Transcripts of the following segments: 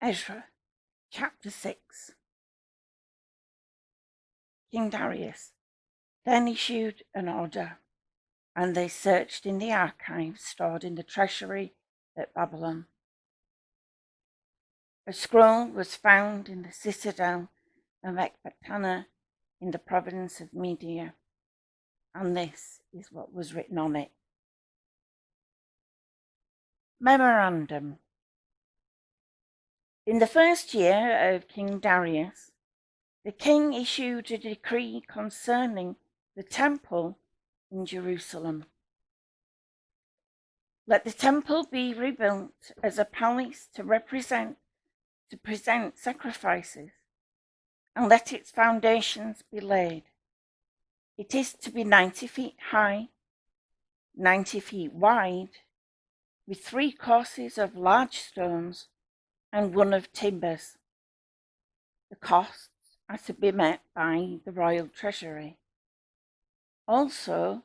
Esra, chapter 6. King Darius then issued an order, and they searched in the archives stored in the treasury at Babylon. A scroll was found in the citadel of Ecbatana in the province of Media, and this is what was written on it. Memorandum. In the first year of King Darius, the king issued a decree concerning the temple in Jerusalem. Let the temple be rebuilt as a palace to present sacrifices, and let its foundations be laid. It is to be 90 feet high, 90 feet wide, with 3 courses of large stones and 1 of timbers. The costs are to be met by the royal treasury. Also,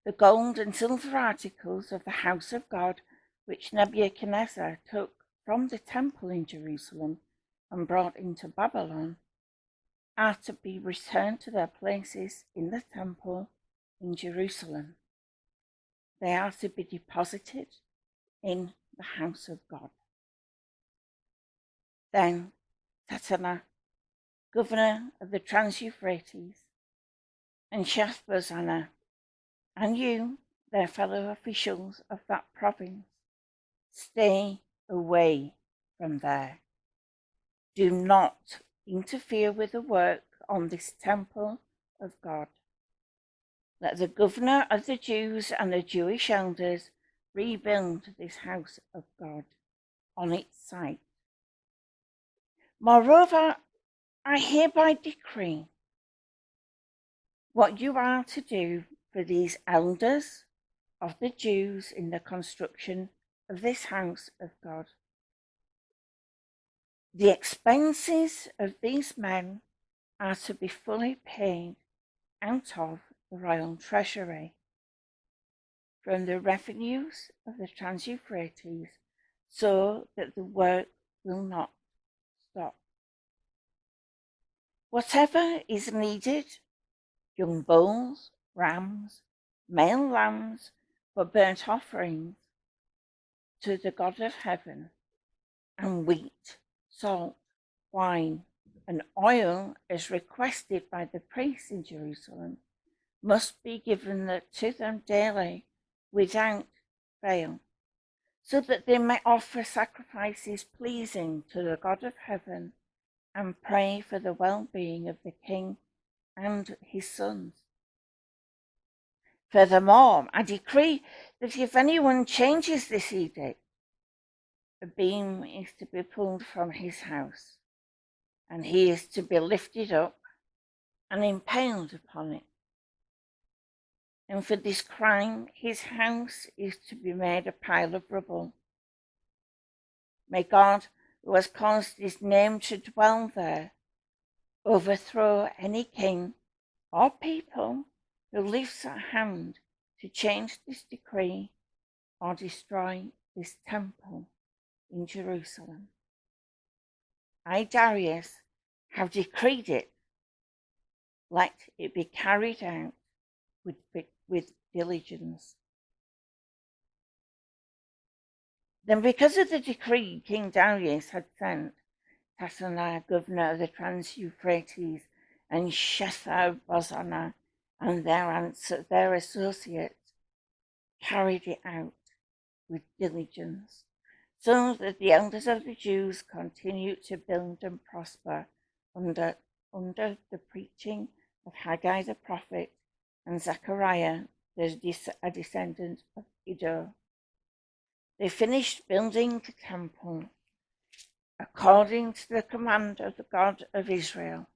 the gold and silver articles of the house of God, which Nebuchadnezzar took from the temple in Jerusalem and brought into Babylon, are to be returned to their places in the temple in Jerusalem. They are to be deposited in the house of God. Then Tatana, governor of the Trans-Euphrates, and Shethbazana, and you, their fellow officials of that province, stay away from there. Do not interfere with the work on this temple of God. Let the governor of the Jews and the Jewish elders rebuild this house of God on its site. Moreover, I hereby decree what you are to do for these elders of the Jews in the construction of this house of God. The expenses of these men are to be fully paid out of the royal treasury from the revenues of the Trans-Euphrates, so that the work will not stop. Whatever is needed, young bulls, rams, male lambs for burnt offerings to the God of heaven, and wheat, salt, wine, and oil as requested by the priests in Jerusalem, must be given to them daily without fail, so that they may offer sacrifices pleasing to the God of heaven and pray for the well-being of the king and his sons. Furthermore, I decree that if anyone changes this edict, a beam is to be pulled from his house, and he is to be lifted up and impaled upon it. And for this crime, his house is to be made a pile of rubble. May God, who has caused his name to dwell there, overthrow any king or people who lifts a hand to change this decree or destroy this temple in Jerusalem. I, Darius, have decreed it. Let it be carried out with diligence. Then, because of the decree King Darius had sent, Tatana, governor of the Trans-Euphrates, and Shethar-Bozana and their associates carried it out with diligence, so that the elders of the Jews continued to build and prosper under the preaching of Haggai the prophet and Zechariah, a descendant of Iddo. They finished building the temple according to the command of the God of Israel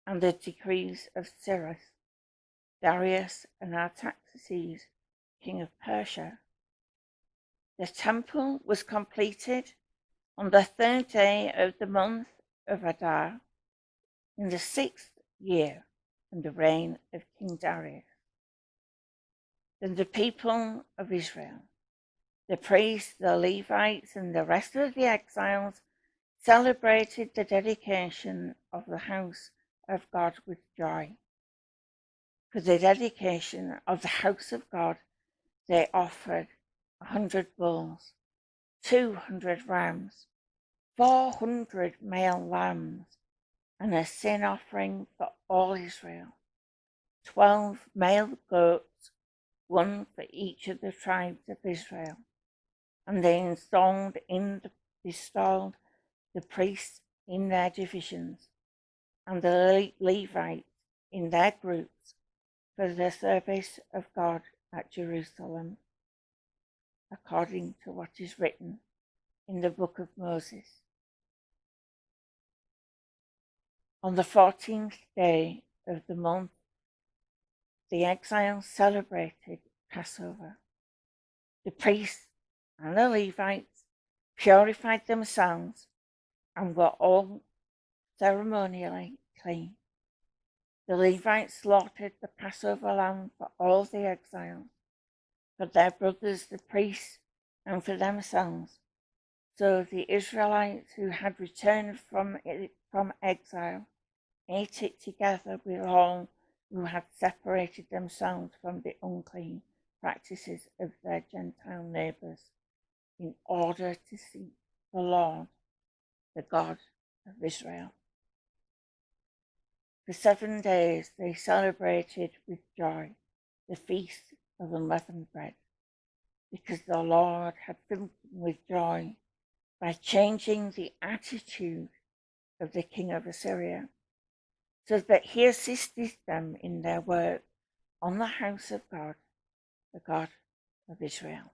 and the decrees of Cyrus, Darius, and Artaxerxes, king of Persia. The temple was completed on the 3rd day of the month of Adar, in the 6th year in the reign of King Darius. Then the people of Israel, the priests, the Levites, and the rest of the exiles celebrated the dedication of the house of God with joy. For the dedication of the house of God, they offered 100 bulls, 200 rams, 400 male lambs, and a sin offering for all Israel, 12 male goats, one for each of the tribes of Israel. And they installed the priests in their divisions and the Levites in their groups for the service of God at Jerusalem, according to what is written in the book of Moses. On the 14th day of the month, the exiles celebrated Passover. The priests and the Levites purified themselves and were all ceremonially clean. The Levites slaughtered the Passover lamb for all the exiles, for their brothers the priests, and for themselves. So the Israelites who had returned from exile ate it together with all who had separated themselves from the unclean practices of their Gentile neighbors, in order to seek the Lord, the God of Israel. For 7 days they celebrated with joy the feast of unleavened bread, because the Lord had filled them with joy by changing the attitude of the king of Assyria, so that he assisted them in their work on the house of God, the God of Israel.